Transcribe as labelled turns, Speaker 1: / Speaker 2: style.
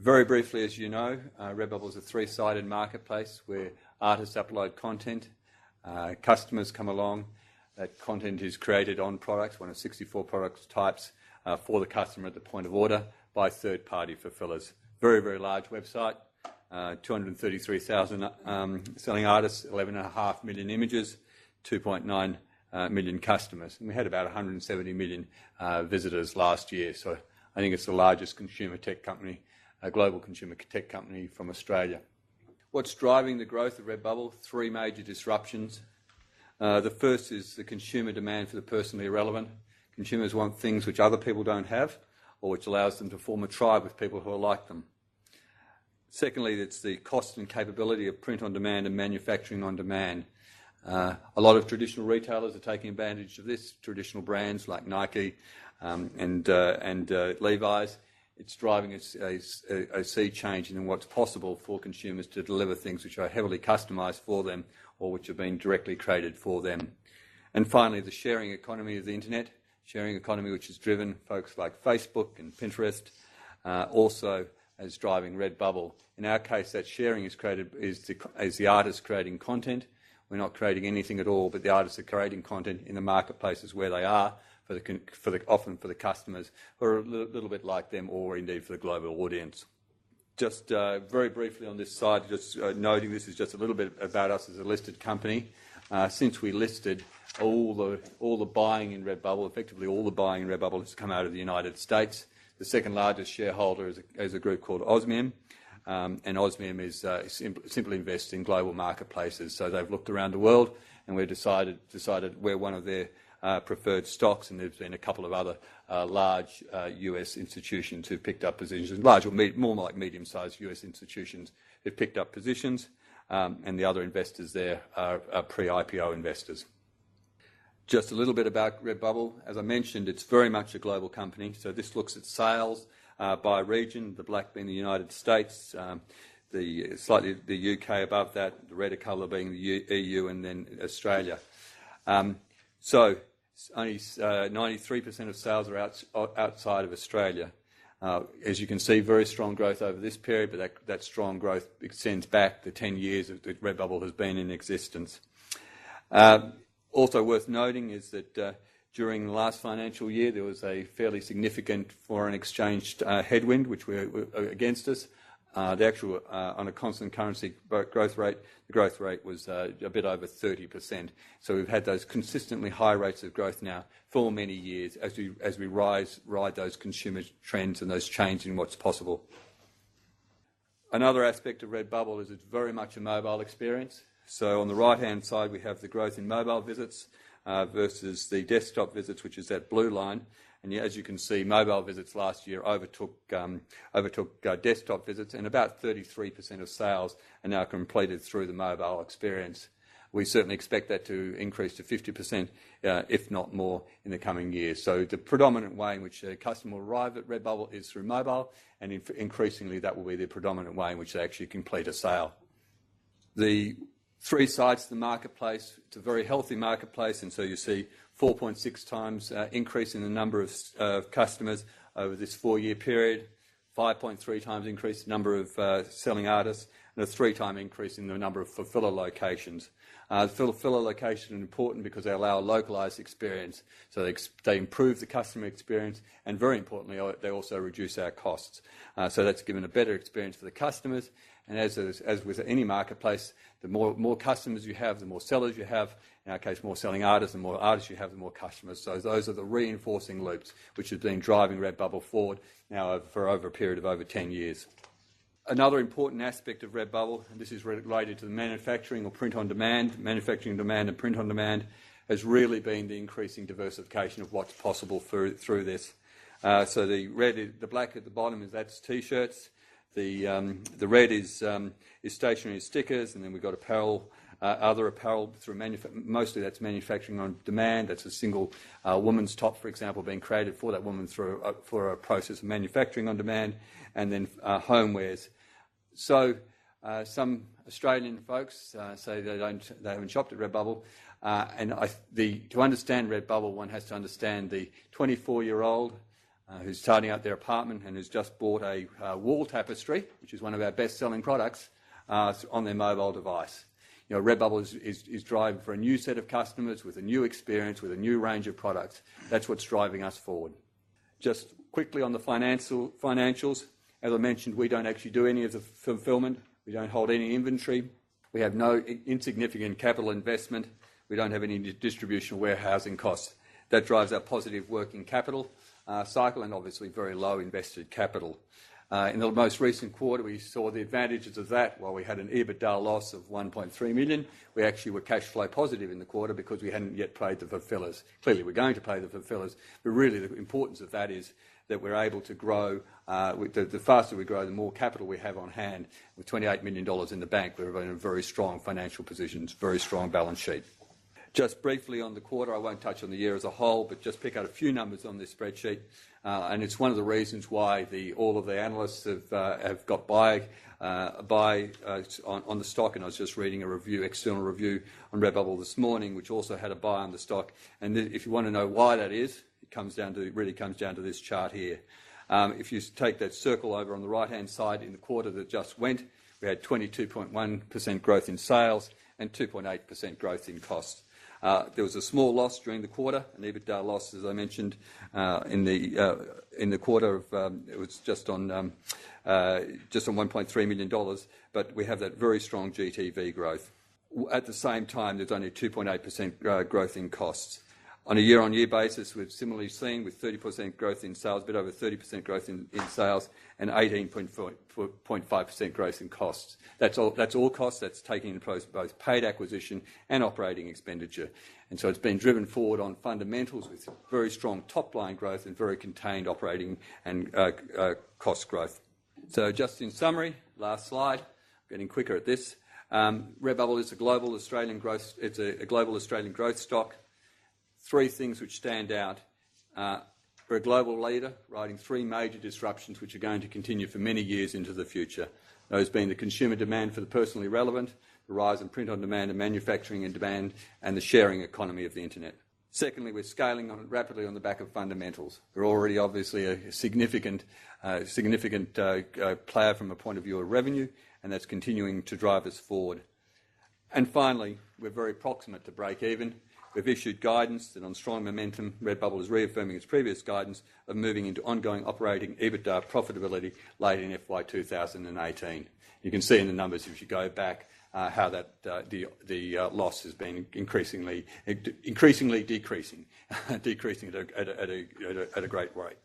Speaker 1: Very briefly, as you know, Redbubble is a three-sided marketplace where artists upload content, customers come along, that content is created on products, one of 64 product types, for the customer at the point of order by third-party fulfillers. Very, very large website, 233,000 selling artists, 11.5 million images, 2.9 million customers. And we had about 170 million visitors last year. So I think it's the largest consumer tech company, a global consumer tech company from Australia. What's driving the growth of Redbubble? Three major disruptions. The first is the consumer demand for the personally irrelevant. Consumers want things which other people don't have, or which allows them to form a tribe with people who are like them. Secondly, it's the cost and capability of print on demand and manufacturing on demand. A lot of traditional retailers are taking advantage of this, traditional brands like Nike and Levi's. It's driving a sea change in what's possible for consumers to deliver things which are heavily customised for them or which have been directly created for them. And finally, the sharing economy of the internet, sharing economy which has driven folks like Facebook and Pinterest, also as driving Redbubble. In our case, that sharing is the artist creating content. We're not creating anything at all, but the artists are creating content in the marketplaces where they are, often for the customers who are a little bit like them, or indeed for the global audience. Just very briefly on this side, just noting this is just a little bit about us as a listed company. Since we listed, all the buying in Redbubble, effectively all the buying in Redbubble has come out of the United States. The second largest shareholder is a group called Osmium, and Osmium is simply invests in global marketplaces. So they've looked around the world, and we've decided we're one of their preferred stocks, and there's been a couple of other large US institutions who've picked up positions, large or more like medium-sized US institutions who've picked up positions, and the other investors there are pre-IPO investors. Just a little bit about Redbubble. As I mentioned, it's very much a global company. So this looks at sales by region, the black being the United States, the UK above that, the redder colour being the EU, and then Australia. So only 93% of sales are outside of Australia. As you can see, very strong growth over this period, but that strong growth extends back the 10 years that Redbubble has been in existence. Also worth noting is that during the last financial year, there was a fairly significant foreign exchange headwind, which were against us. The actual, on a constant currency growth rate, the growth rate was a bit over 30%. So we've had those consistently high rates of growth now for many years as we ride those consumer trends and those changes in what's possible. Another aspect of Redbubble is it's very much a mobile experience. So on the right-hand side, we have the growth in mobile visits versus the desktop visits, which is that blue line. And as you can see, mobile visits last year overtook desktop visits, and about 33% of sales are now completed through the mobile experience. We certainly expect that to increase to 50%, if not more, in the coming years. So the predominant way in which a customer will arrive at Redbubble is through mobile, and increasingly that will be the predominant way in which they actually complete a sale. The three sides of the marketplace, it's a very healthy marketplace, and so you see 4.6 times increase in the number of customers over this 4-year period, 5.3 times increase in the number of selling artists, and a 3-time increase in the number of fulfiller locations. Fulfiller locations are important because they allow a localised experience, so they improve the customer experience, and very importantly, they also reduce our costs. So that's given a better experience for the customers, and as with any marketplace, the more customers you have, the more sellers you have. In our case, more selling artists, the more artists you have, the more customers. So those are the reinforcing loops which have been driving Redbubble forward now for over a period of over 10 years. Another important aspect of Redbubble, and this is related to the manufacturing or print on demand, manufacturing demand and print on demand, has really been the increasing diversification of what's possible through this. So the black at the bottom that's T-shirts. The red is stationery and stickers, and then we've got apparel, other apparel through mostly that's manufacturing on demand. That's a single woman's top, for example, being created for that woman for a process of manufacturing on demand, and then homewares. So some Australian folks say they haven't shopped at Redbubble, and to understand Redbubble, one has to understand the 24-year-old who's starting out their apartment and who's just bought a wall tapestry, which is one of our best-selling products, on their mobile device. You know, Redbubble is driving for a new set of customers with a new experience, with a new range of products. That's what's driving us forward. Just quickly on the financials, as I mentioned, we don't actually do any of the fulfilment. We don't hold any inventory. We have no insignificant capital investment. We don't have any distribution or warehousing costs. That drives our positive working capital cycle and obviously very low invested capital. In the most recent quarter, we saw the advantages of that. While we had an EBITDA loss of 1.3 million, we actually were cash flow positive in the quarter because we hadn't yet paid the fulfillers. Clearly, we're going to pay the fulfillers, but really the importance of that is that we're able to grow. The faster we grow, the more capital we have on hand. With $28 million in the bank, we're in a very strong financial position, very strong balance sheet. Just briefly on the quarter, I won't touch on the year as a whole, but just pick out a few numbers on this spreadsheet. And it's one of the reasons why all of the analysts have got buy on the stock. And I was just reading a external review on Redbubble this morning, which also had a buy on the stock. And if you want to know why that is, it really comes down to this chart here. If you take that circle over on the right-hand side in the quarter that just went, we had 22.1% growth in sales and 2.8% growth in costs. There was a small loss during the quarter, an EBITDA loss, as I mentioned, in the quarter of it was just on $1.3 million, but we have that very strong GTV growth. At the same time, there's only 2.8% growth in costs. On a year-on-year basis, we've similarly seen with 30% growth in sales, a bit over 30% growth in sales, and 18.5% growth in costs. That's all costs. That's taking into both paid acquisition and operating expenditure. And so it's been driven forward on fundamentals with very strong top-line growth and very contained operating and cost growth. So just in summary, last slide, getting quicker at this. Redbubble is a global Australian growth. It's a global Australian growth stock. Three things which stand out. We're a global leader, riding three major disruptions which are going to continue for many years into the future. Those being the consumer demand for the personally relevant, the rise in print-on-demand and manufacturing and demand, and the sharing economy of the internet. Secondly, we're scaling rapidly on the back of fundamentals. We're already obviously a significant player from a point of view of revenue, and that's continuing to drive us forward. And finally, we're very proximate to break even. We've issued guidance that on strong momentum, Redbubble is reaffirming its previous guidance of moving into ongoing operating EBITDA profitability late in FY 2018. You can see in the numbers if you go back how that the loss has been increasingly decreasing at a great rate.